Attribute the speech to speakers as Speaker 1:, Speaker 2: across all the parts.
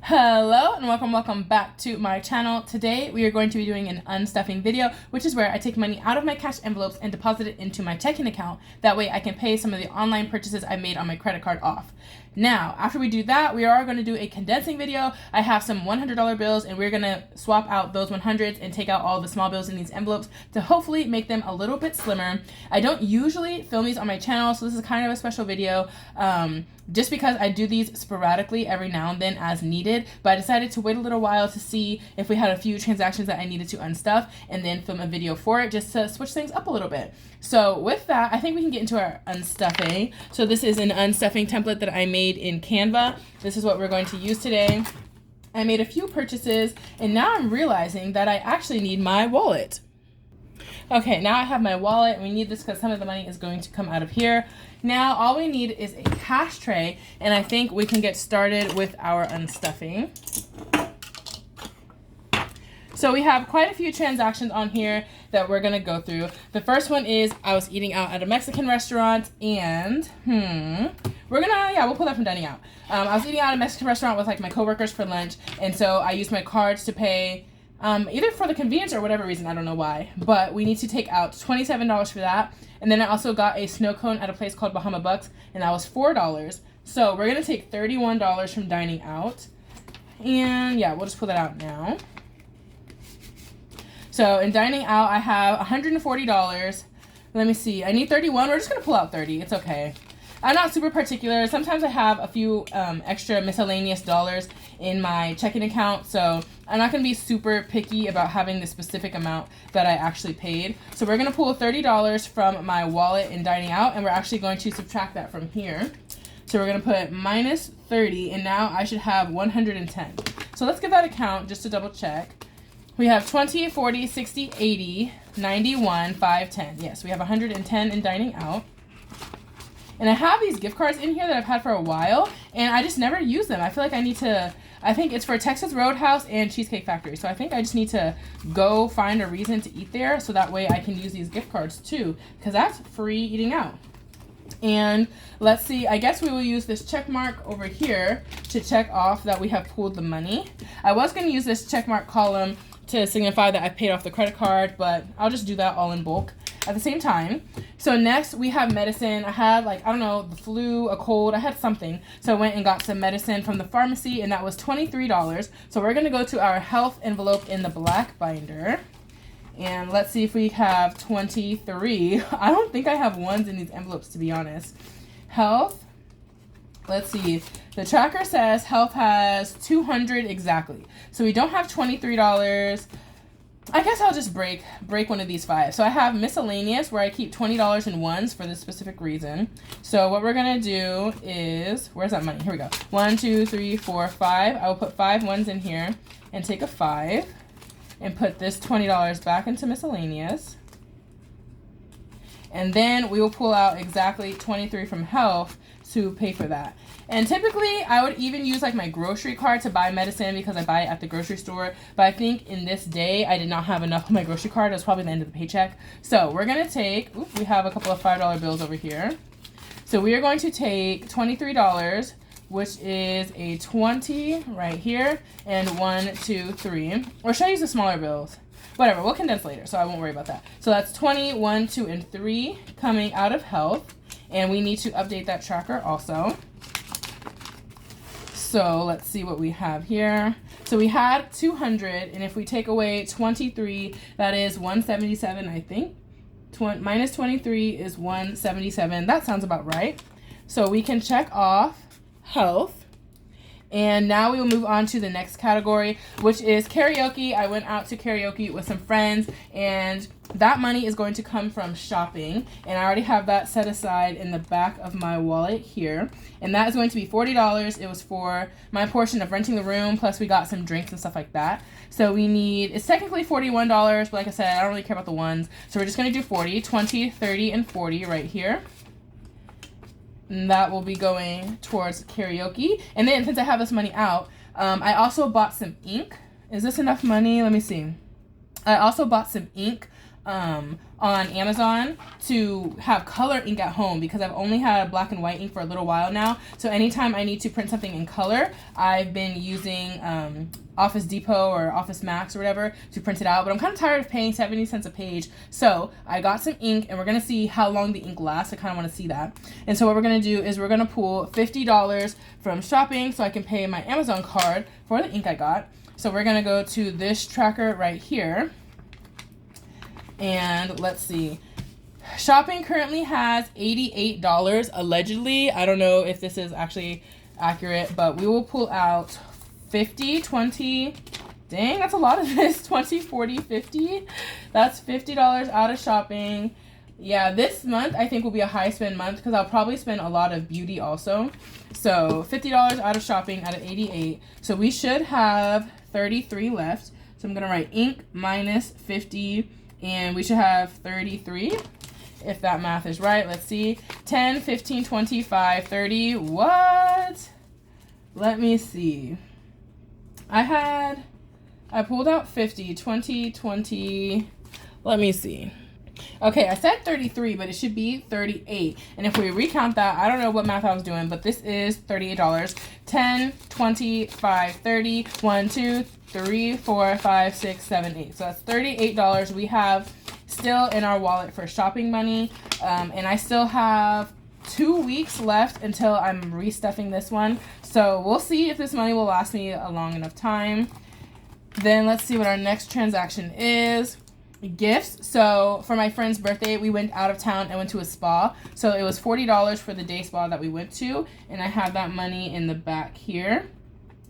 Speaker 1: Hello and welcome back to my channel. Today we are going to be doing an unstuffing video, which is where I take money out of my cash envelopes and deposit it into my checking account. That way I can pay some of the online purchases I made on my credit card off. Now, after we do that, we are going to do a condensing video. I have some $100 bills and we're going to swap out those 100s and take out all the small bills in these envelopes to hopefully make them a little bit slimmer. I don't usually film these on my channel, so this is kind of a special video. Just because I do these sporadically every now and then as needed, but I decided to wait a little while to see if we had a few transactions that I needed to unstuff and then film a video for it just to switch things up a little bit. So with that, I think we can get into our unstuffing. So this is an unstuffing template that I made in Canva. This is what we're going to use today. I made a few purchases and now I'm realizing that I actually need my wallet. Okay, now I have my wallet and we need this because some of the money is going to come out of here. Now all we need is a cash tray and I think we can get started with our unstuffing. So we have quite a few transactions on here that we're gonna go through. The first one is I was eating out at a Mexican restaurant and we'll pull that from dining out. I was eating out at a Mexican restaurant with like my coworkers for lunch, and so I used my cards to pay either for the convenience or whatever reason, I don't know why, but we need to take out $27 for that. And then I also got a snow cone at a place called Bahama Bucks, and that was $4. So we're gonna take $31 from dining out. And yeah, we'll just pull that out now. So in dining out, I have $140. Let me see, I need 31. We're just gonna pull out 30, it's okay. I'm not super particular. Sometimes I have a few extra miscellaneous dollars in my checking account, so I'm not gonna be super picky about having the specific amount that I actually paid. So we're gonna pull $30 from my wallet in dining out, and we're actually going to subtract that from here. So we're gonna put minus 30, and now I should have 110. So let's give that a count just to double check. We have 20, 40, 60, 80, 91, 5, 10. Yes, we have 110 in dining out. And I have these gift cards in here that I've had for a while, and I just never use them. I feel like I think it's for Texas Roadhouse and Cheesecake Factory. So I think I just need to go find a reason to eat there so that way I can use these gift cards too, because that's free eating out. And let's see, I guess we will use this check mark over here to check off that we have pooled the money. I was going to use this check mark column to signify that I paid off the credit card, but I'll just do that all in bulk at the same time. So next we have medicine. I had like, I don't know, the flu, a cold, I had something. So I went and got some medicine from the pharmacy and that was $23. So we're gonna go to our health envelope in the black binder. And let's see if we have 23. I don't think I have ones in these envelopes, to be honest. Health, let's see. The tracker says health has 200 exactly. So we don't have $23. I guess I'll just break one of these 5. So I have miscellaneous where I keep $20 in ones for this specific reason. So what we're gonna do is, where's that money? Here we go. 1, 2, 3, 4, 5. I will put 5 ones in here and take a 5 and put this $20 back into miscellaneous. And then we will pull out exactly 23 from health to pay for that. And typically I would even use like my grocery card to buy medicine because I buy it at the grocery store. But I think in this day I did not have enough on my grocery card. It was probably the end of the paycheck. So we're gonna take, we have a couple of $5 bills over here. So we are going to take $23, which is a 20 right here, and 1, 2, 3. Or should I use the smaller bills? Whatever, we'll condense later, so I won't worry about that. So that's 20, 1, 2, and 3 coming out of health. And we need to update that tracker also. So let's see what we have here. So we had 200, and if we take away 23, that is 177, I think. Minus 23 is 177. That sounds about right. So we can check off health. And now we will move on to the next category, which is karaoke. I went out to karaoke with some friends, and that money is going to come from shopping. And I already have that set aside in the back of my wallet here. And that is going to be $40. It was for my portion of renting the room, plus we got some drinks and stuff like that. So we need, it's technically $41, but like I said, I don't really care about the ones. So we're just gonna do 40, 20, 30, and 40 right here. And that will be going towards karaoke. And then since I have this money out, I also bought some ink. Is this enough money? Let me see. I also bought some ink on Amazon to have color ink at home because I've only had black and white ink for a little while now. So anytime I need to print something in color, I've been using Office Depot or Office Max or whatever to print it out. But I'm kind of tired of paying 70 cents a page. So I got some ink and we're going to see how long the ink lasts. I kind of want to see that. And so what we're going to do is we're going to pull $50 from shopping so I can pay my Amazon card for the ink I got. So we're going to go to this tracker right here. And let's see. Shopping currently has $88 allegedly. I don't know if this is actually accurate, but we will pull out 50, 20. Dang, that's a lot of this. 20, 40, 50. That's $50 out of shopping. Yeah, this month I think will be a high spend month because I'll probably spend a lot of beauty also. So $50 out of shopping out of 88. So we should have 33 left. So I'm going to write ink minus 50. And we should have 33, if that math is right. Let's see. 10, 15, 25, 30. What? Let me see. I pulled out 50, 20, 20. Let me see. Okay, I said 33, but it should be 38. And if we recount that, I don't know what math I was doing, but this is $38. 10, 25, 30, 1, 2, 3, 4, 5, 6, 7, 8. So that's $38 we have still in our wallet for shopping money. And I still have 2 weeks left until I'm restuffing this one. So we'll see if this money will last me a long enough time. Then let's see what our next transaction is. Gifts. So for my friend's birthday, we went out of town and went to a spa. So it was $40 for the day spa that we went to. And I have that money in the back here.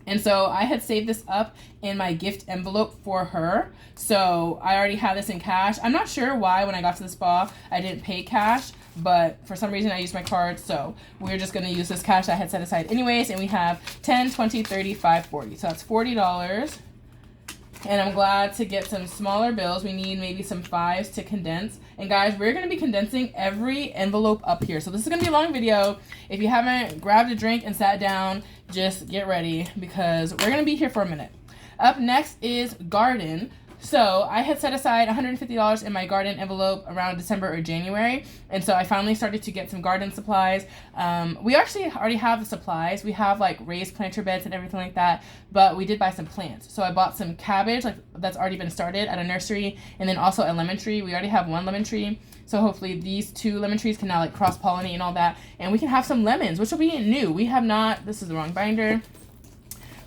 Speaker 1: And so I had saved this up in my gift envelope for her. So I already had this in cash. I'm not sure why when I got to the spa, I didn't pay cash. But for some reason I used my card. So we're just going to use this cash I had set aside anyways. And we have 10, 20, 30, 5, 40. So that's $40. And I'm glad to get some smaller bills. We need maybe some 5s to condense. And guys, we're going to be condensing every envelope up here. So this is going to be a long video. If you haven't grabbed a drink and sat down, just get ready because we're going to be here for a minute. Up next is garden. So I had set aside $150 in my garden envelope around December or January. And so I finally started to get some garden supplies. We actually already have the supplies. We have like raised planter beds and everything like that. But we did buy some plants. So I bought some cabbage like that's already been started at a nursery. And then also a lemon tree. We already have one lemon tree. So hopefully these 2 lemon trees can now like cross-pollinate and all that. And we can have some lemons, which will be new. We have not, this is the wrong binder.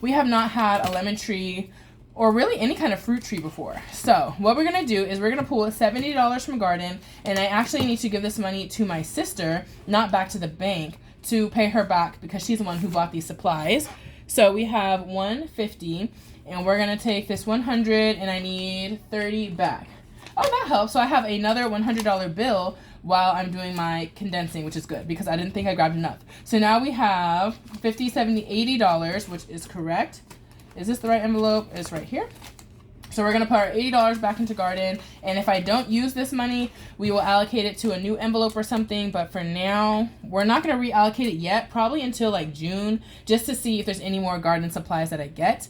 Speaker 1: We have not had a lemon tree or really any kind of fruit tree before. So what we're gonna do is we're gonna pull $70 from garden, and I actually need to give this money to my sister, not back to the bank, to pay her back because she's the one who bought these supplies. So we have $150, and we're gonna take this $100, and I need $30 back. Oh, that helps. So I have another $100 bill while I'm doing my condensing, which is good because I didn't think I grabbed enough. So now we have $50, $70, $80, which is correct. Is this the right envelope? It's right here. So we're gonna put our $80 back into garden, and if I don't use this money, we will allocate it to a new envelope or something, but for now, we're not gonna reallocate it yet, probably until like June, just to see if there's any more garden supplies that I get.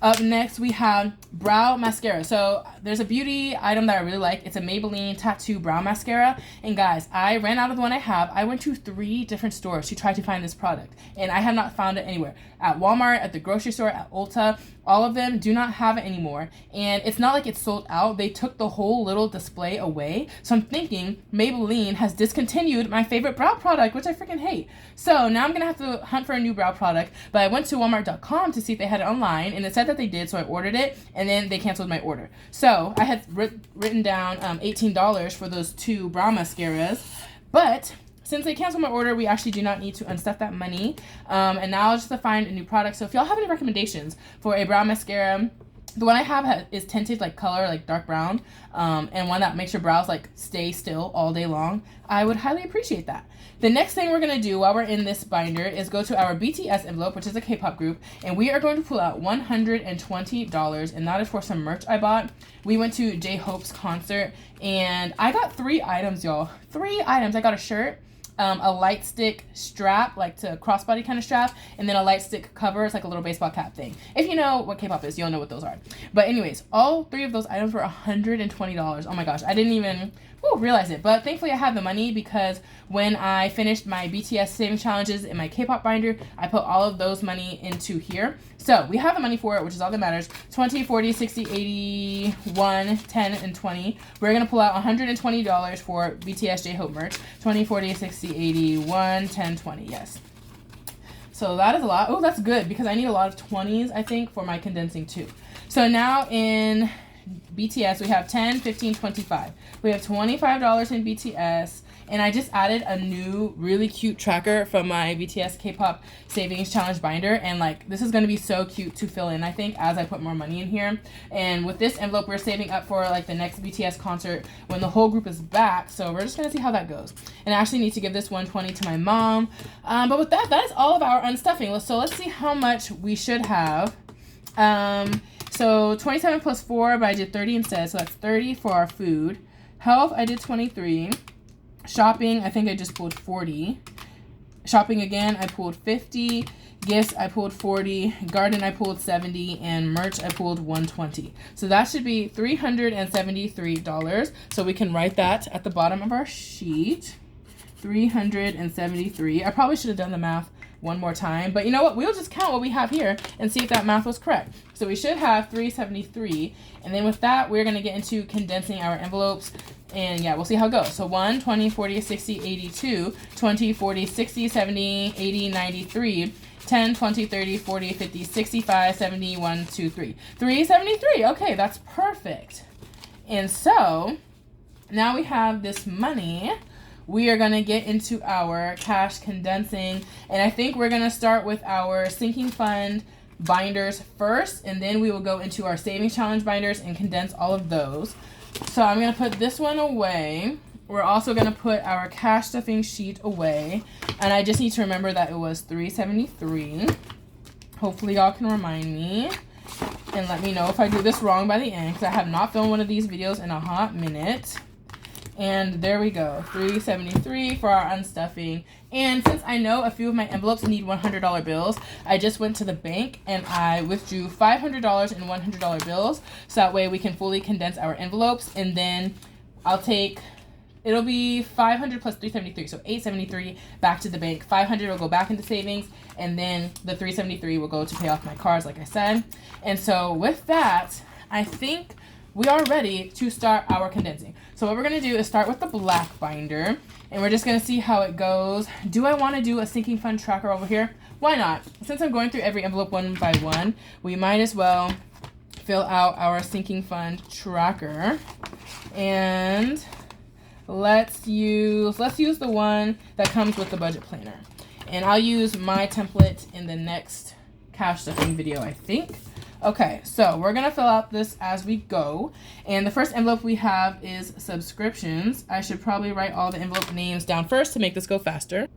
Speaker 1: Up next, we have brow mascara. So there's a beauty item that I really like. It's a Maybelline Tattoo Brow Mascara. And guys, I ran out of the one I have. I went to 3 different stores to try to find this product, and I have not found it anywhere. At Walmart, at the grocery store, at Ulta, all of them do not have it anymore. And it's not like it's sold out. They took the whole little display away. So I'm thinking Maybelline has discontinued my favorite brow product, which I freaking hate. So now I'm going to have to hunt for a new brow product. But I went to Walmart.com to see if they had it online, and it said that they did, so I ordered it, and then they canceled my order. So I had written down $18 for those 2 brow mascaras, but since they canceled my order, we actually do not need to unstuff that money. And now I'll just have to find a new product. So if y'all have any recommendations for a brow mascara, the one I have is tinted like color, like dark brown, and one that makes your brows like stay still all day long, I would highly appreciate that. The next thing we're going to do while we're in this binder is go to our BTS envelope, which is a K-pop group, and we are going to pull out $120, and that is for some merch I bought. We went to J-Hope's concert, and I got 3 items, y'all. 3 items. I got a shirt, a light stick strap, like to crossbody kind of strap, and then a light stick cover. It's like a little baseball cap thing. If you know what K-pop is, you'll know what those are. But anyways, all 3 of those items were $120. Oh my gosh, I didn't even realize it. But thankfully I have the money, because when I finished my BTS savings challenges in my K-pop binder, I put all of those money into here. So we have the money for it, which is all that matters. 20, 40, 60, 80, 1, 10, and 20. We're going to pull out $120 for BTS J-Hope merch. 20, 40, 60, 80, 1, 10, 20. Yes. So that is a lot. Oh, that's good, because I need a lot of 20s, I think, for my condensing too. So now in BTS, we have 10, 15, 25. We have $25 in BTS. And I just added a new really cute tracker from my BTS K-pop savings challenge binder. And like, this is going to be so cute to fill in, I think, as I put more money in here. And with this envelope, we're saving up for like the next BTS concert when the whole group is back. So we're just going to see how that goes. And I actually need to give this 120 to my mom. But with that is all of our unstuffing. So let's see how much we should have. So 27 plus 4, but I did 30 instead. So that's 30 for our food. Health, I did 23. Shopping, I think I just pulled 40. Shopping again, I pulled 50. Gifts, I pulled 40. Garden, I pulled 70. And merch, I pulled 120. So that should be $373. So we can write that at the bottom of our sheet. 373. I probably should have done the math one more time, but you know what? We'll just count what we have here and see if that math was correct. So we should have 373. And then with that, we're going to get into condensing our envelopes. And yeah, we'll see how it goes. So 1, 20, 40, 60, 82, 20, 40, 60, 70, 80, 93, 10, 20, 30, 40, 50, 65, 70, 1, 2, 3. 373. Okay, that's perfect. And so now we have this money. We are going to get into our cash condensing. And I think we're going to start with our sinking fund binders first. And then we will go into our savings challenge binders and condense all of those. So I'm going to put this one away. We're also going to put our cash stuffing sheet away. And I just need to remember that it was $373. Hopefully y'all can remind me. And let me know if I do this wrong by the end, because I have not filmed one of these videos in a hot minute. And there we go, $373 for our unstuffing. And since I know a few of my envelopes need $100 bills, I just went to the bank and I withdrew $500 in $100 bills. So that way we can fully condense our envelopes. And then I'll take, it'll be 500 plus 373, so 873 back to the bank. 500 will go back into savings, and then the 373 will go to pay off my cards, like I said. And so with that, I think we are ready to start our condensing. So what we're going to do is start with the black binder, and we're just going to see how it goes. Do I want to do a sinking fund tracker over here? Why not? Since I'm going through every envelope one by one, we might as well fill out our sinking fund tracker. And let's use the one that comes with the budget planner. And I'll use my template in the next cash stuffing video, I think. Okay, so we're going to fill out this as we go. And the first envelope we have is subscriptions. I should probably write all the envelope names down first to make this go faster.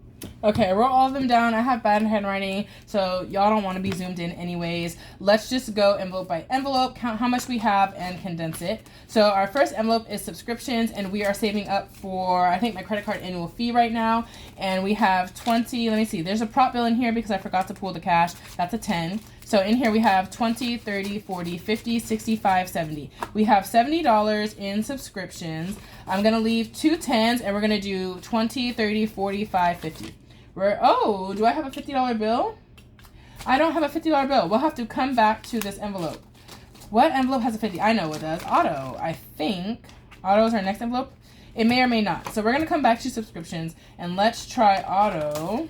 Speaker 1: Okay, I wrote all of them down. I have bad handwriting, so y'all don't want to be zoomed in anyways. Let's just go envelope by envelope, count how much we have, and condense it. So our first envelope is subscriptions, and we are saving up for, I think, my credit card annual fee right now. And we have 20, let me see, there's a prop bill in here because I forgot to pull the cash. That's a 10. So in here we have 20, 30, 40, 50, 65, 70. We have $70 in subscriptions. I'm going to leave 2 10s, and we're going to do 20, 30, 45, 50. Oh, do I have a $50 bill? I don't have a $50 bill. We'll have to come back to this envelope. What envelope has a 50? I know what does. Auto, I think. Auto is our next envelope. It may or may not. So we're going to come back to subscriptions, and let's try Auto.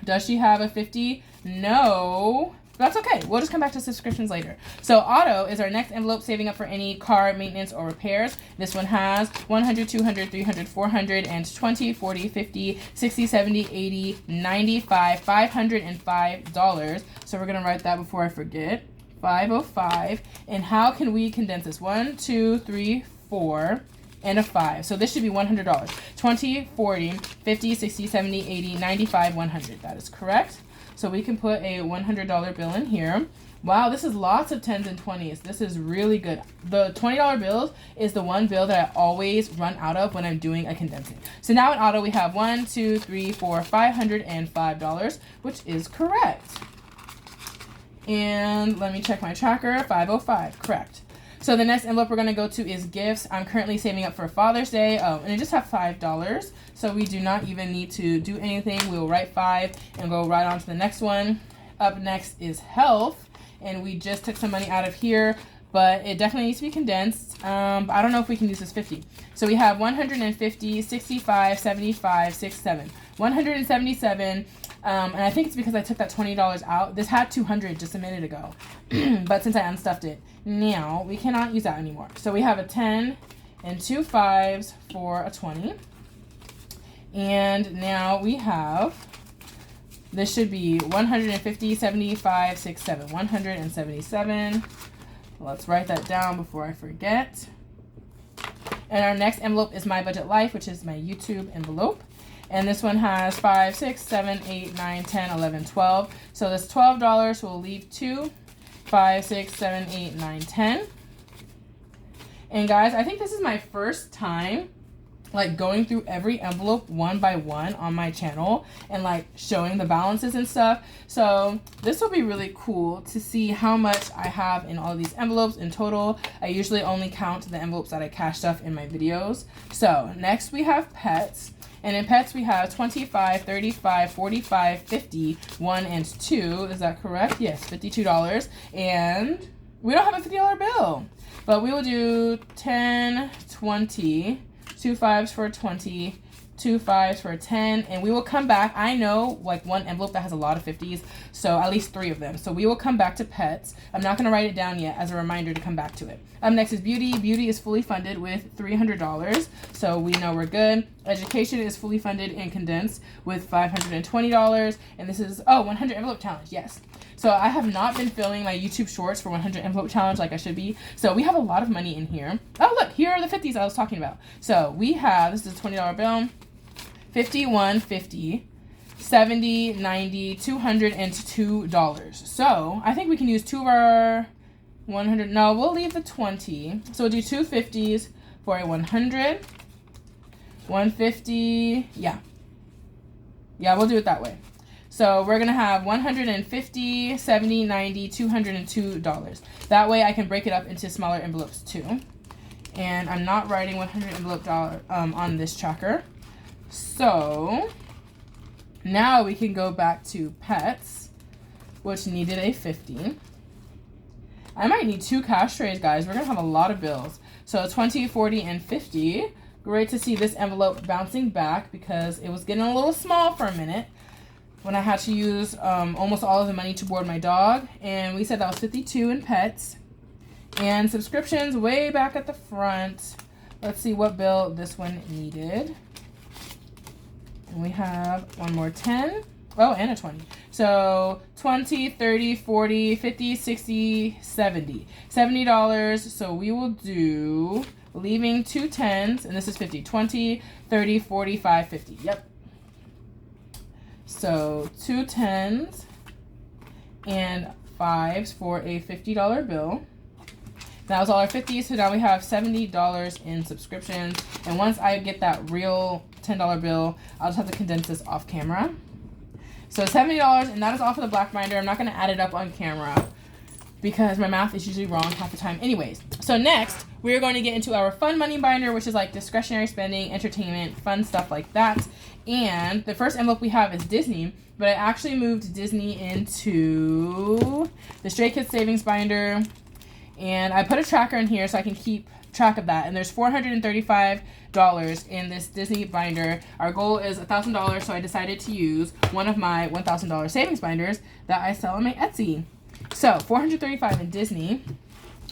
Speaker 1: Does she have a 50? No. That's okay. We'll just come back to subscriptions later. So Auto is our next envelope, saving up for any car maintenance or repairs. This one has 100, 200, 300, 400, and 20, 40, 50, 60, 70, 80, 95, $505. So we're going to write that before I forget. 505. And how can we condense this? 1, 2, 3, 4, and a 5. So this should be $100. 20, 40, 50, 60, 70, 80, 95, 100. That is correct. So we can put a $100 bill in here. Wow, this is lots of 10s and 20s. This is really good. The $20 bill is the one bill that I always run out of when I'm doing a condensing. So now in auto we have $505, which is correct. And let me check my tracker, 505, correct. So the next envelope we're gonna go to is gifts. I'm currently saving up for Father's Day. Oh, and I just have $5. So we do not even need to do anything. We'll write 5 and go right on to the next one. Up next is health. And we just took some money out of here, but it definitely needs to be condensed. But I don't know if we can use this 50. So we have 150, 65, 75, 67, 177. And I think it's because I took that $20 out. This had 200 just a minute ago, but since I unstuffed it, now we cannot use that anymore. So we have a 10 and 2 5s for a 20. And now we have, this should be 150, 75, 67, 177. Let's write that down before I forget. And our next envelope is My Budget Life, which is my YouTube envelope. And this one has 5, 6, 7, 8, 9, 10, 11, 12. So this $12 will leave 2, 5, 6, 7, 8, 9, 10. And guys, I think this is my first time like going through every envelope one by one on my channel and like showing the balances and stuff. So this will be really cool to see how much I have in all these envelopes in total. I usually only count the envelopes that I cash stuff in my videos. So next we have pets. And in pets, we have 25, 35, 45, 50, 1 and 2. Is that correct? Yes, $52. And we don't have a $50 bill, but we will do 10, 20, 2 5s for 20, 2 5s for 10, and we will come back. I know like one envelope that has a lot of 50s, so at least 3 of them. So we will come back to pets. I'm not going to write it down yet as a reminder to come back to it. Next is beauty. Beauty is fully funded with $300, so we know we're good. Education is fully funded and condensed with $520, and this is, 100 envelope challenge, yes. So I have not been filming my YouTube shorts for 100 envelope challenge like I should be. So we have a lot of money in here. Oh, look, here are the 50s I was talking about. So we have, this is a $20 bill, 51, 50, 70, 90, $202. So I think we can use 2 of our 100. No, we'll leave the 20. So we'll do 2 50s for a 100, 150. Yeah, we'll do it that way. So we're going to have 150, 70, 90, $202. That way I can break it up into smaller envelopes too. And I'm not writing 100 envelope on this tracker. So now we can go back to pets, which needed a 50. I might need 2 cash trays, guys. We're going to have a lot of bills. So 20, 40, and 50. Great to see this envelope bouncing back because it was getting a little small for a minute when I had to use almost all of the money to board my dog. And we said that was 52 in pets. And subscriptions way back at the front. Let's see what bill this one needed. And we have one more 10. Oh, and a 20. So 20, 30, 40, 50, 60, 70. $70. So we will do, leaving 2 10s, and this is 50. 20, 30, 45, 50. Yep. So 2 10s and 5s for a $50 bill. That was all our 50s, so now we have $70 in subscriptions. And once I get that real $10 bill, I'll just have to condense this off camera. So $70, and that is all for the black binder. I'm not going to add it up on camera because my math is usually wrong half the time anyways. So next, we're going to get into our fun money binder, which is like discretionary spending, entertainment, fun stuff like that. And the first envelope we have is Disney, but I actually moved Disney into the Stray Kids Savings binder. And I put a tracker in here so I can keep track of that. And there's $435 in this Disney binder. Our goal is $1,000, so I decided to use one of my $1,000 savings binders that I sell on my Etsy. So $435 in Disney.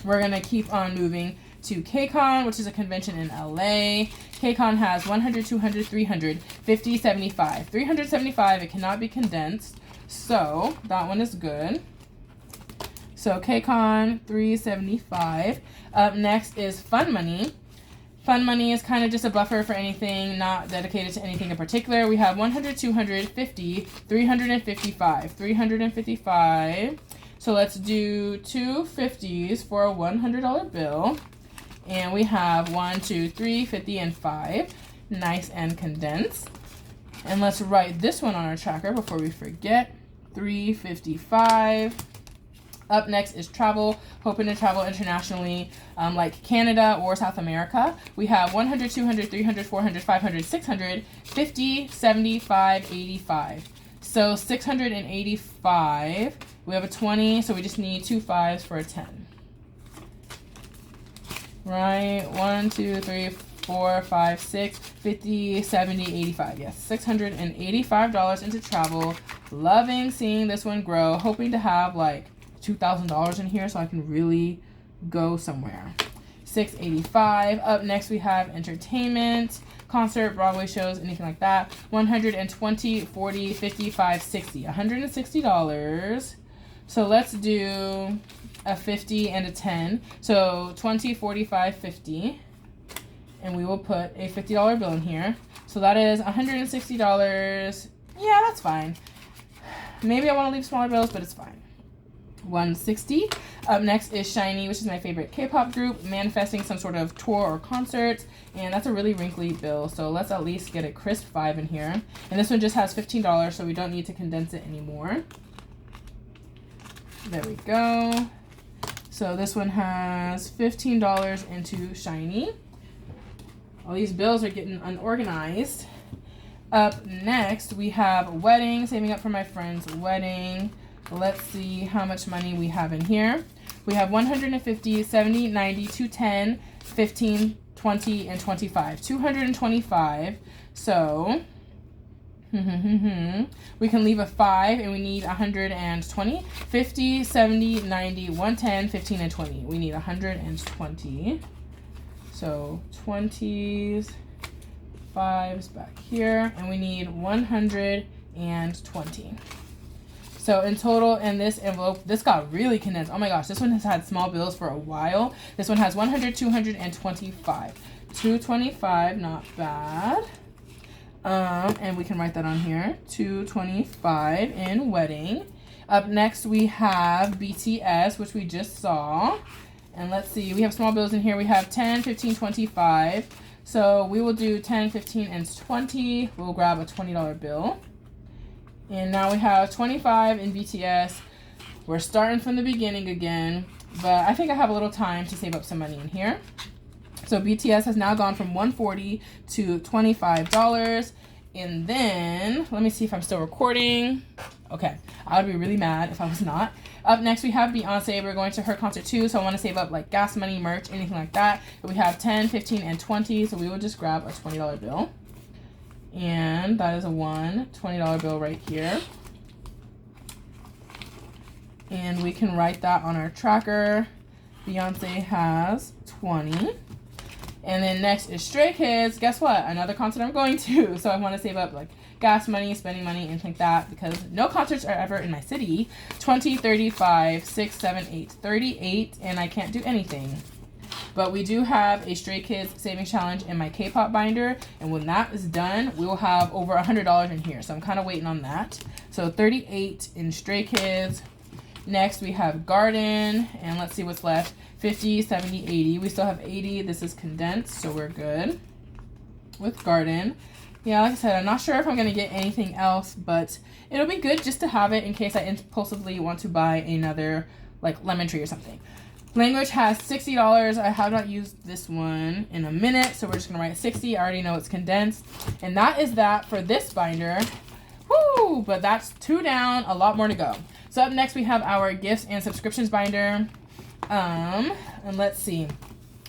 Speaker 1: We're gonna keep on moving to KCON, which is a convention in LA. KCON has 100, 200, 300, 50, 75. 375, it cannot be condensed, so that one is good. So KCON 375. Up next is Fun Money. Fun money is kind of just a buffer for anything, not dedicated to anything in particular. We have 100, 200, 50, 355. 355. So let's do 2 50s for a $100 bill. And we have 1, 2, 3, 50, and 5. Nice and condensed. And let's write this one on our tracker before we forget. 355. Up next is travel, hoping to travel internationally, like Canada or South America. We have 100, 200, 300, 400, 500, 600, 50, 75, 85. So 685. We have a 20, so we just need 2 5s for a 10. Right, 1, 2, 3, 4, 5, 6, 50, 70, 85. Yes, $685 into travel. Loving seeing this one grow. Hoping to have like $2,000 in here so I can really go somewhere. 685. Up next we have entertainment, concert, Broadway shows, anything like that. 120, 40, 55, 60. $160. So let's do a 50 and a 10. So 20, 45, 50. And we will put a $50 bill in here. So that is $160. Yeah, that's fine. Maybe I want to leave smaller bills, but it's fine. 160. Up next is SHINee, which is my favorite K-pop group, manifesting some sort of tour or concert, and that's a really wrinkly bill, so let's at least get a crisp 5 in here. And this one just has $15, so we don't need to condense it anymore. There we go. So this one has $15 into SHINee. All these bills are getting unorganized. Up next, we have wedding, saving up for my friend's wedding. Let's see how much money we have in here. We have 150, 70, 90, 210, 15, 20, and 25. 225. So we can leave a 5 and we need 120. 50, 70, 90, 110, 15, and 20. We need 120. So 20s, 5s back here, and we need 120. So in total, in this envelope, this got really condensed. Oh my gosh, this one has had small bills for a while. This one has 100, 225. 225, not bad. And we can write that on here. 225 in wedding. Up next, we have BTS, which we just saw. And let's see, we have small bills in here. We have 10, 15, 25. So we will do 10, 15, and 20. We'll grab a $20 bill. And now we have 25 in BTS. We're starting from the beginning again, but I think I have a little time to save up some money in here. So BTS has now gone from $140 to $25. And then, let me see if I'm still recording. Okay, I would be really mad if I was not. Up next, we have Beyonce. We're going to her concert too, so I want to save up like gas money, merch, anything like that. But we have 10, 15, and 20, so we will just grab a $20 bill. And that is a $20 bill right here. And we can write that on our tracker. Beyonce has 20. And then next is Stray Kids. Guess what? Another concert I'm going to. So I want to save up like gas money, spending money, and like that because no concerts are ever in my city. 20, 35, 6, 7, 8. 38, and I can't do anything. But we do have a Stray Kids savings challenge in my K-pop binder. And when that is done, we will have over $100 in here. So I'm kind of waiting on that. So 38 in Stray Kids. Next, we have Garden. And let's see what's left. 50, 70, 80. We still have 80. This is condensed, so we're good with Garden. Yeah, like I said, I'm not sure if I'm going to get anything else, but it'll be good just to have it in case I impulsively want to buy another, like, lemon tree or something. Language has $60. I have not used this one in a minute, so we're just going to write 60. I already know it's condensed. And that is that for this binder. Woo! But that's 2 down, a lot more to go. So up next, we have our gifts and subscriptions binder. And let's see.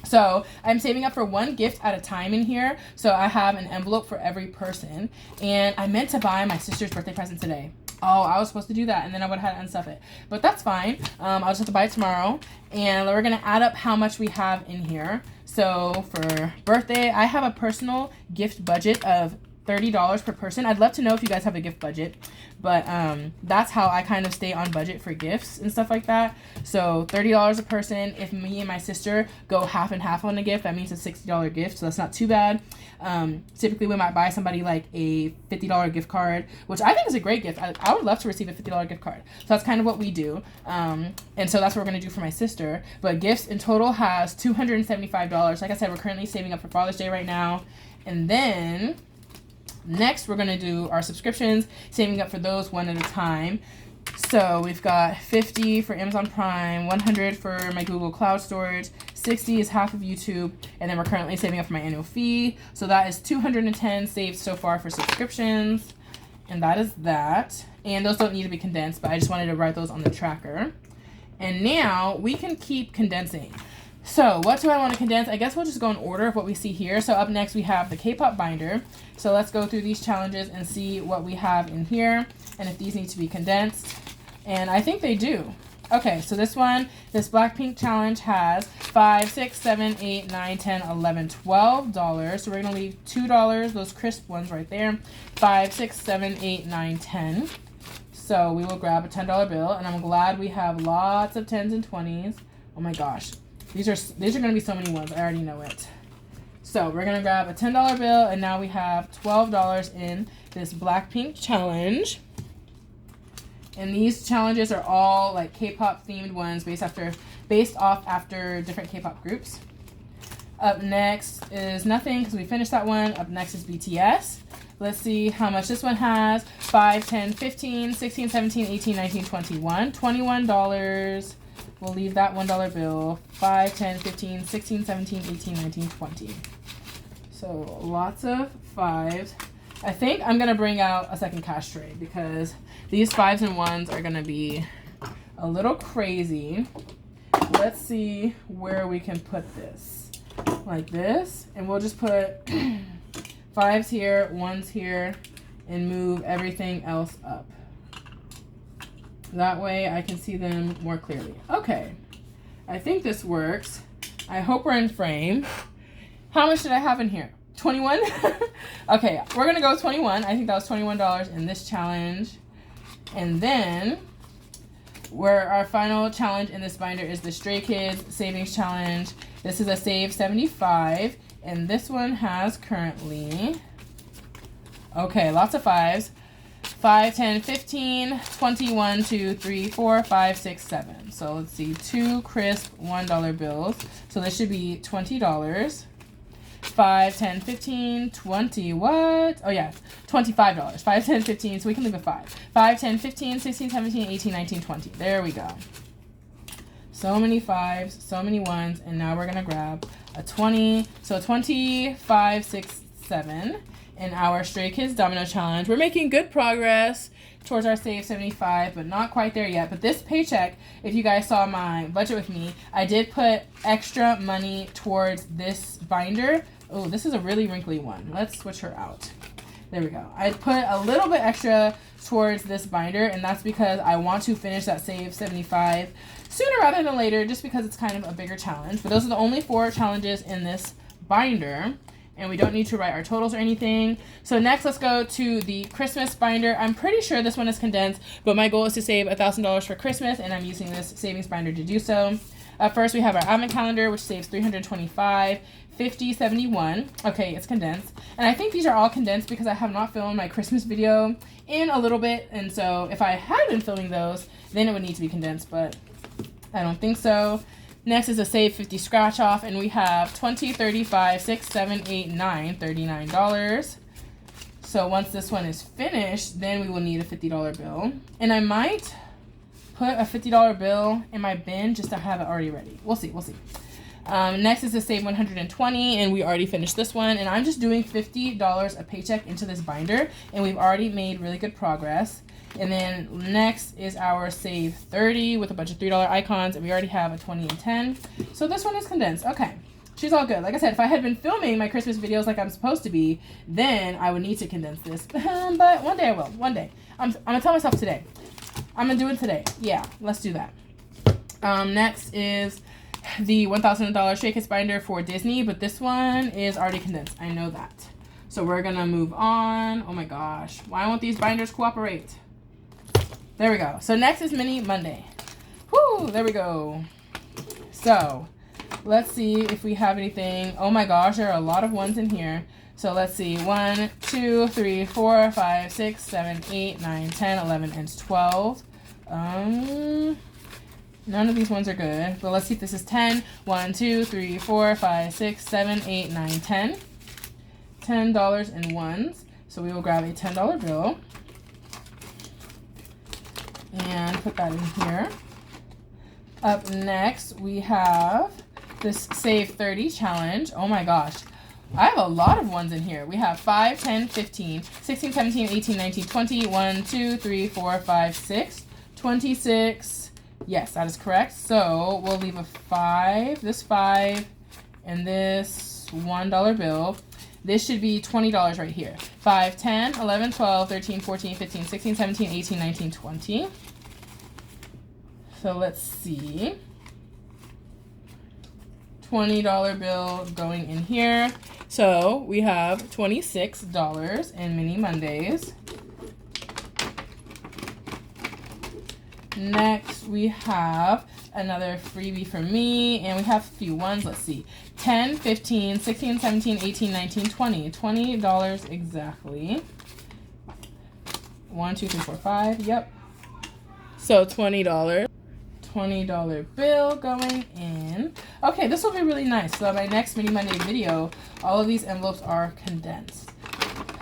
Speaker 1: So I'm saving up for 1 gift at a time in here. So I have an envelope for every person. And I meant to buy my sister's birthday present today. Oh, I was supposed to do that, and then I would have had to unstuff it. But that's fine. I'll just have to buy it tomorrow. And we're going to add up how much we have in here. So for birthday, I have a personal gift budget of $30 per person. I'd love to know if you guys have a gift budget. but that's how I kind of stay on budget for gifts and stuff like that. So $30 a person. If me and my sister go half and half on a gift, that means a $60 gift, so that's not too bad. Typically we might buy somebody like a $50 gift card, which I think is a great gift. I would love to receive a $50 gift card. So that's kind of what we do. And so that's what we're going to do for my sister. But gifts in total has $275. Like I said, we're currently saving up for Father's Day right now. And then next we're going to do our subscriptions, saving up for those one at a time. So we've got 50 for Amazon Prime, 100 for my Google Cloud Storage, 60 is half of YouTube, and then we're currently saving up for my annual fee. So that is 210 saved so far for subscriptions. And that is that. And those don't need to be condensed, but I just wanted to write those on the tracker. And now we can keep condensing. So what do I want to condense? I guess we'll just go in order of what we see here. So up next we have the K-pop binder. So let's go through these challenges and see what we have in here and if these need to be condensed. And I think they do. Okay, so this Blackpink challenge has $5, $6, $7, $8, $9, $10, $11, $12. So we're gonna leave $2, those crisp ones right there. $5, $6, $7, $8, $9, $10. So we will grab a $10 bill, and I'm glad we have lots of 10s and 20s. Oh my gosh. These are gonna be so many ones. I already know it. So we're gonna grab a $10 bill, and now we have $12 in this Blackpink challenge. And these challenges are all like K-pop themed ones based off after different K-pop groups. Up next is nothing because we finished that one. Up next is BTS. Let's see how much this one has. 5, 10, 15, 16, 17, 18, 19, 21. $21. We'll leave that $1 bill. 5, 10, 15, 16, 17, 18, 19, 20. So lots of 5s. I think I'm going to bring out a second cash tray because these 5s and 1s are going to be a little crazy. Let's see where we can put this. Like this. And we'll just put 5s here, 1s here, and move everything else up. That way I can see them more clearly. Okay. I think this works. I hope we're in frame. How much did I have in here? 21? Okay, we're gonna go 21. I think that was $21 in this challenge. And then our final challenge in this binder is the Stray Kids Savings Challenge. This is a save 75, and this one has currently, okay, lots of 5s. 5, 10, 15, 20, 1, 2, 3, 4, 5, 6, 7. So let's see, 2 crisp $1 bills. So this should be $20. 5, 10, 15, 20, what? Oh yeah, $25. 5, 10, 15, so we can leave a 5. 5, 10, 15, 16, 17, 18, 19, 20. There we go. So many 5s, so many 1s, and now we're gonna grab a 20. So 25, 6, 7 in our Stray Kids Domino Challenge. We're making good progress towards our save 75, but not quite there yet. But this paycheck, if you guys saw my budget with me, I did put extra money towards this binder. Oh, this is a really wrinkly one. Let's switch her out. There we go. I put a little bit extra towards this binder, and that's because I want to finish that save 75 sooner rather than later, just because it's kind of a bigger challenge. But those are the only 4 challenges in this binder, and we don't need to write our totals or anything. So next, let's go to the Christmas binder. I'm pretty sure this one is condensed, but my goal is to save $1,000 for Christmas, and I'm using this savings binder to do so. First, we have our advent calendar, which saves $325, $50, $71. Okay, it's condensed. And I think these are all condensed because I have not filmed my Christmas video in a little bit. And so if I had been filming those, then it would need to be condensed, but I don't think so. Next is a save 50 scratch off, and we have 20, 35, 6, 7, 8, 9, $39. So once this one is finished, then we will need a $50 bill. And I might put a $50 bill in my bin just to have it already ready. We'll see, we'll see. Next is to save 120, and we already finished this one. And I'm just doing $50 a paycheck into this binder, and we've already made really good progress. And then next is our save 30 with a bunch of $3 icons, and we already have a 20 and 10. So this one is condensed. Okay, she's all good. Like I said, if I had been filming my Christmas videos like I'm supposed to be, then I would need to condense this. But one day I will. One day. I'm gonna tell myself today. I'm gonna do it today. Yeah, let's do that. Next is the $1,000 Stray Kids binder for Disney, but this one is already condensed. I know that. So we're gonna move on. Oh my gosh, why won't these binders cooperate? There we go. So next is Mini Monday. Whoo, there we go. So let's see if we have anything. Oh my gosh, there are a lot of ones in here. So let's see. 1, 2, 3, 4, 5, 6, 7, 8, 9, 10, 11, and 12. None of these ones are good. But let's see if this is 10. 1, 2, 3, 4, 5, 6, 7, 8, 9, 10. $10 in ones. So we will grab a $10 bill and put that in here. Up next, we have this Save 30 challenge. Oh my gosh. I have a lot of ones in here. We have 5, 10, 15, 16, 17, 18, 19, 20, 1, 2, 3, 4, 5, 6, 26. Yes, that is correct. So we'll leave a 5, this 5, and this $1 bill. This should be $20 right here. 5, 10, 11, 12, 13, 14, 15, 16, 17, 18, 19, 20. So let's see. $20 bill going in here. So we have $26 in Mini Mondays. Next, we have another freebie for me, and we have a few ones. Let's see. 10, 15, 16, 17, 18, 19, 20. $20 exactly. 1, 2, 3, 4, 5. Yep. So $20. $20 bill going in. Okay, this will be really nice. So my next Mini Monday video, all of these envelopes are condensed.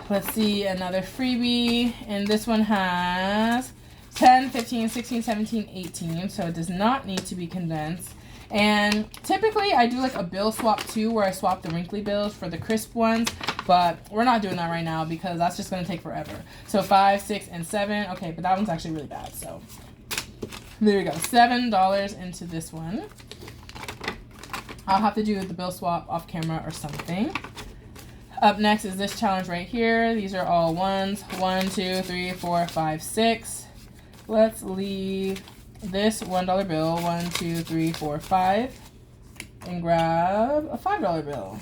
Speaker 1: Let's see, another freebie. And this one has 10, 15, 16, 17, 18. So it does not need to be condensed. And typically I do like a bill swap too, where I swap the wrinkly bills for the crisp ones. But we're not doing that right now because that's just going to take forever. So 5, 6, and 7. Okay, but that one's actually really bad. So there we go. $7 into this one. I'll have to do the bill swap off camera or something. Up next is this challenge right here. These are all ones. 1, 2, 3, 4, 5, 6. Let's leave this $1 bill. 1, 2, 3, 4, 5. And grab a $5 bill.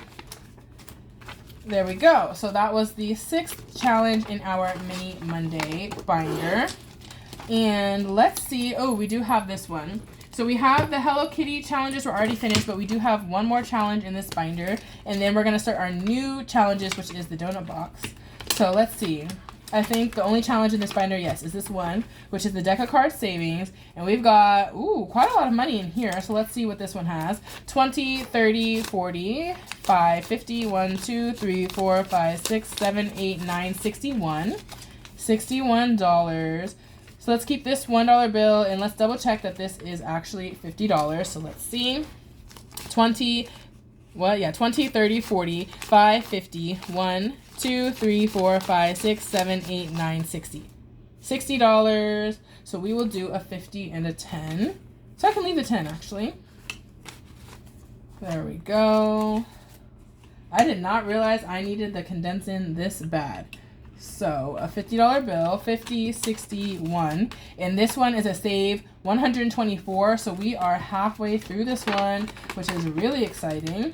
Speaker 1: There we go. So that was the 6th challenge in our Mini Monday binder. And let's see. Oh, we do have this one. So we have the Hello Kitty challenges. We're already finished, but we do have one more challenge in this binder. And then we're going to start our new challenges, which is the donut box. So let's see. I think the only challenge in this binder, yes, is this one, which is the deck of cards savings. And we've got, ooh, quite a lot of money in here. So let's see what this one has. 20, 30, 40, 5, 50, 1, 2, 3, 4, 5, 6, 7, 8, 9, 61. $61. So let's keep this $1 bill and let's double check that this is actually $50. So let's see. 20, 30, 40, 5, 50, 1, 2, 3, 4, 5, 6, 7, 8, 9, 60. $60. So we will do a 50 and a 10. So I can leave the 10 actually. There we go. I did not realize I needed the condensing this bad. So a $50 bill, 50, 61, and this one is a save 124. So we are halfway through this one, which is really exciting.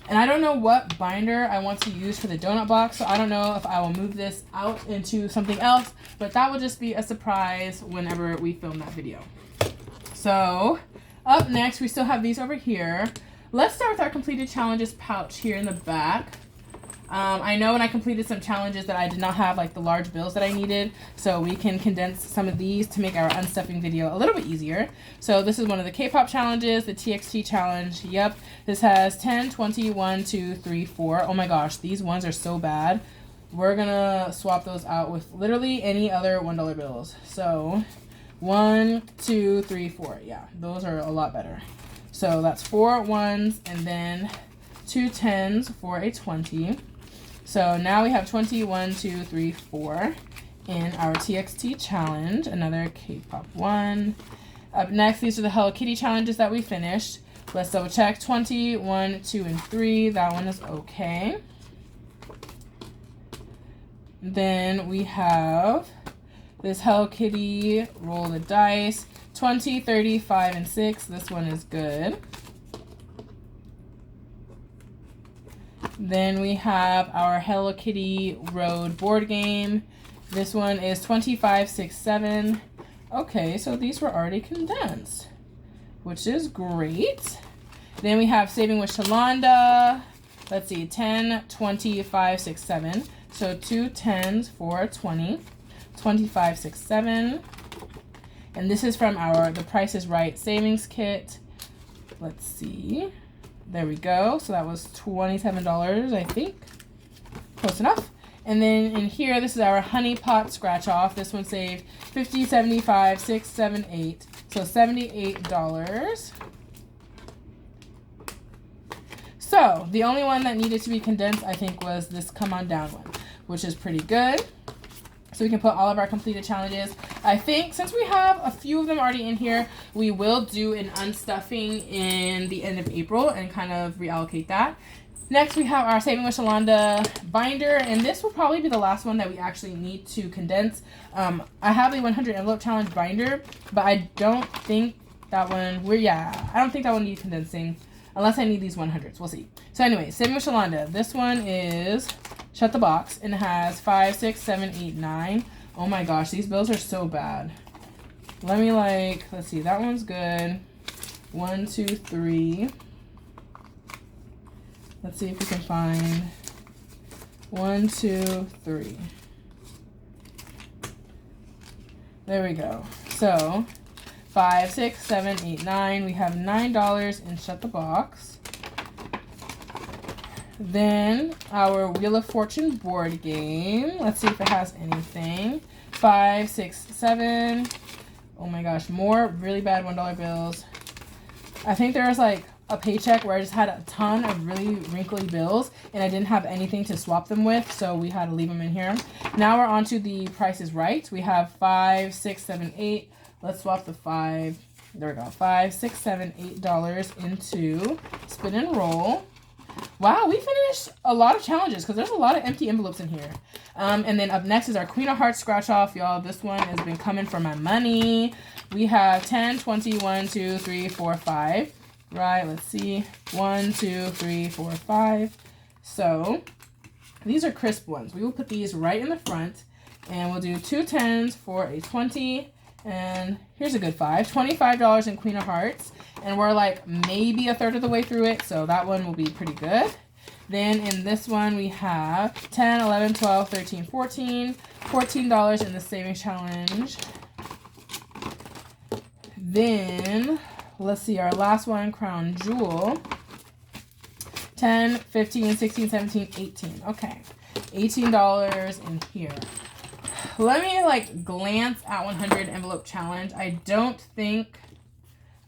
Speaker 1: And I don't know what binder I want to use for the donut box, so I don't know if I will move this out into something else, but that will just be a surprise whenever we film that video. So up next, we still have these over here. Let's start with our completed challenges pouch here in the back. I know when I completed some challenges that I did not have like the large bills that I needed, so we can condense some of these to make our unstuffing video a little bit easier. So this is one of the K-pop challenges, the TXT challenge. Yep, this has 10, 20, 1, 2, 3, 4. Oh my gosh, these ones are so bad. We're gonna swap those out with literally any other $1 bills. So 1, 2, 3, 4. Yeah, those are a lot better. So that's 4 ones and then 2 10s for a 20. So now we have 20, 1, 2, 3, 4 in our TXT challenge, another K-pop one. Up next, these are the Hello Kitty challenges that we finished. Let's double check. 20, 1, 2, and 3. That one is okay. Then we have this Hello Kitty roll the dice. 20, 30, 5, and 6. This one is good. Then we have our Hello Kitty Road board game. This one is 25.67. Okay, so these were already condensed, which is great. Then we have Saving with Shalonda. Let's see, 10, 25.67. So 2 10s for 20. 25.67. And this is from our The Price is Right savings kit. Let's see. There we go. So that was $27, I think. Close enough. And then in here, this is our Honey Pot scratch off. This one saved $50, $75, $6, $7, $8. So $78. So the only one that needed to be condensed, I think, was this Come On Down one, which is pretty good. So we can put all of our completed challenges. I think since we have a few of them already in here, we will do an unstuffing in the end of April and kind of reallocate that. Next, we have our Saving with Shalonda binder, and this will probably be the last one that we actually need to condense. I have a 100 envelope challenge binder, but I don't think that one, I don't think that one needs condensing unless I need these 100s. We'll see. So anyway, Saving with Shalonda. This one is Shut the Box, and it has 5, 6, 7, 8, 9. Oh my gosh, these bills are so bad. Let me let's see, that one's good. 1, 2, 3. Let's see if we can find 1, 2, 3. There we go. So 5, 6, 7, 8, 9. We have $9 in Shut the Box. Then our Wheel of Fortune board game. Let's see if it has anything. 5, 6, 7. Oh my gosh, more really bad $1 bills. I think there was a paycheck where I just had a ton of really wrinkly bills and I didn't have anything to swap them with, so we had to leave them in here. Now we're on to The Price is Right. We have 5, 6, 7, 8. Let's swap the 5. There we go. 5, 6, 7, $8 into Spin and Roll. Wow, we finished a lot of challenges because there's a lot of empty envelopes in here. And then up next is our Queen of Hearts scratch off, y'all. This one has been coming for my money. We have 10, 20, 1, 2, 3, 4, 5. Right, let's see. 1, 2, 3, 4, 5. So these are crisp ones. We will put these right in the front and we'll do 2 10s for a 20. And here's a good 5. $25 in Queen of Hearts. And we're maybe a third of the way through it, so that one will be pretty good. Then in this one we have 10, 11, 12, 13, 14. $14 in the savings challenge. Then let's see, our last one, Crown Jewel. 10, 15, 16, 17, 18. Okay. $18 in here. Let me glance at 100 envelope challenge. I don't think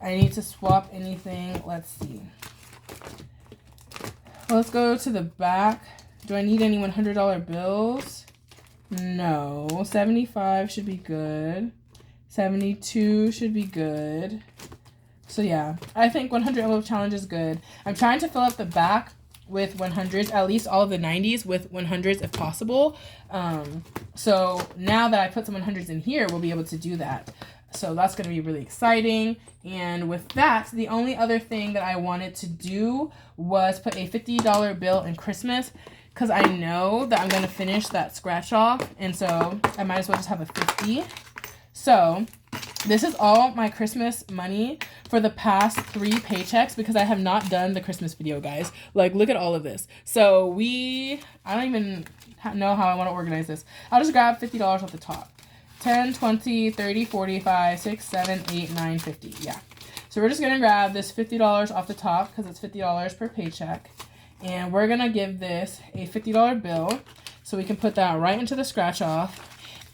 Speaker 1: I need to swap anything. Let's see. Let's go to the back. Do I need any $100 bills? No. 75 should be good. 72 should be good. So yeah, I think 100 envelope challenge is good. I'm trying to fill up the back with 100s, at least all of the 90s with 100s if possible. So now that I put some 100s in here, we'll be able to do that. So that's going to be really exciting. And with that, the only other thing that I wanted to do was put a $50 bill in Christmas, because I know that I'm going to finish that scratch off. And so I might as well just have a 50. So this is all my Christmas money for the past 3 paychecks, because I have not done the Christmas video, guys. Look at all of this. So I don't even know how I want to organize this. I'll just grab $50 off the top. 10, 20, 30, 45, 6, 7, 8, 9, 50. Yeah. So we're just going to grab this $50 off the top because it's $50 per paycheck. And we're going to give this a $50 bill so we can put that right into the scratch off.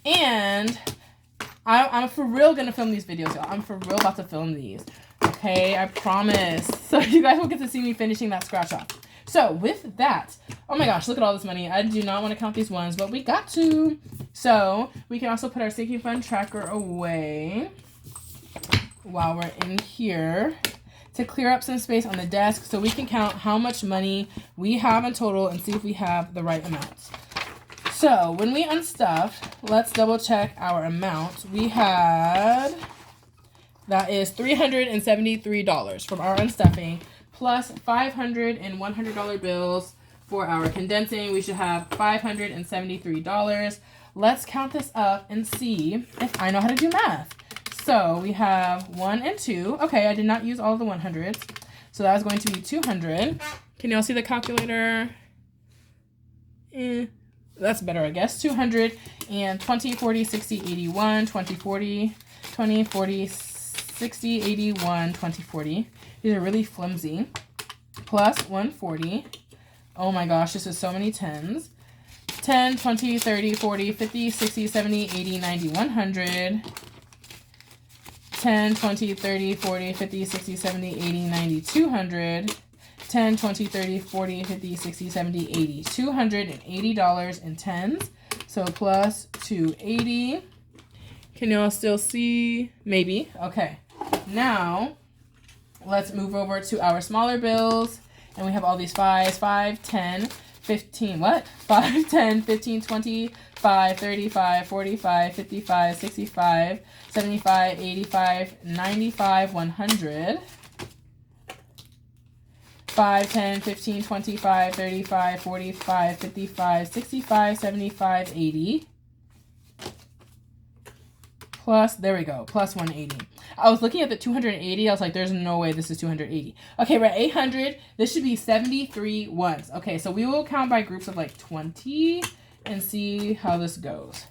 Speaker 1: And I'm for real going to film these videos, y'all. I'm for real about to film these. Okay, I promise. So you guys will get to see me finishing that scratch off. So with that, oh my gosh, look at all this money. I do not want to count these ones, but we got to. So we can also put our sinking fund tracker away while we're in here to clear up some space on the desk so we can count how much money we have in total and see if we have the right amounts. So when we unstuff, let's double check our amount. We had, that is $373 from our unstuffing, plus $500 and $100 bills for our condensing. We should have $573. let's count this up and see if I know how to do math. So we have 1 and 2. Okay, I did not use all of the 100s. So that is going to be 200. Can y'all see the calculator? That's better, I guess. 200 and 20, 40, 60, 81, 20, 40, 20, 40, 60, 81, 20, 40. These are really flimsy. Plus 140. Oh my gosh, this is so many 10s. 10, 20, 30, 40, 50, 60, 70, 80, 90, 100. 10, 20, 30, 40, 50, 60, 70, 80, 90, 200. 10, 20, 30, 40, 50, 60, 70, 80, $280 in 10s. So plus 280. Can y'all still see? Maybe. Okay. Now, let's move over to our smaller bills. And we have all these 5s. 5, 10, 15. What? 5, 10, 15, 25, 35, 45, 55, 65, 75, 85, 95, 100. 5, 10, 15, 25, 35, 45, 55, 65, 75, 80. Plus, there we go, plus 180. I was looking at the 280. I was like, there's no way this is 280. Okay, we're at 800. This should be 73 ones. Okay, so we will count by groups of like 20 and see how this goes.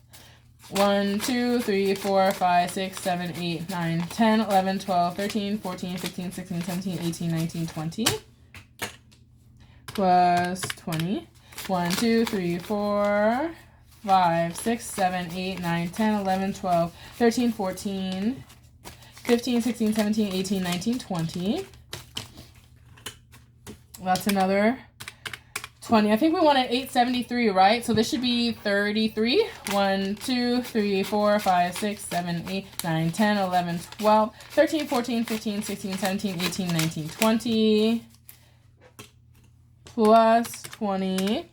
Speaker 1: 1, 2, 3, 4, 5, 6, 7, 8, 9, 10, 11, 12, 13, 14, 15, 16, 17, 18, 19, 20. Plus 20. 1, 2, 3, 4, 5, 6, 7, 8, 9, 10, 11, 12, 13, 14, 15, 16, 17, 18, 19, 20. That's another 20. I think we wanted 873, right? So this should be 33. 1, 2, 3, 4, 5, 6, 7, 8, 9, 10, 11, 12, 13, 14, 15, 16, 17, 18, 19, 20. Plus 20.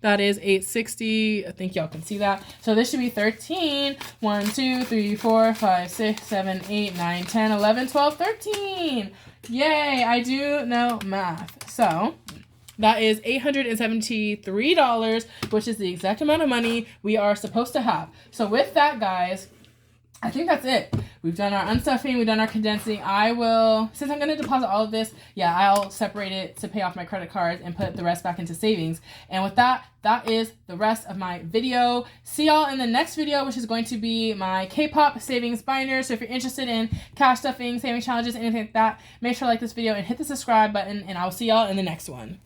Speaker 1: That is 860. I think y'all can see that. So this should be 13. 1, 2, 3, 4, 5, 6, 7, 8, 9, 10, 11, 12, 13. Yay, I do know math. So that is $873, which is the exact amount of money we are supposed to have. So with that, guys, I think that's it. We've done our unstuffing, we've done our condensing. I will, since I'm going to deposit all of this, yeah, I'll separate it to pay off my credit cards and put the rest back into savings. And with that, that is the rest of my video. See y'all in the next video, which is going to be my K-pop savings binder. So if you're interested in cash stuffing, savings challenges, anything like that, make sure to like this video and hit the subscribe button, and I will see y'all in the next one.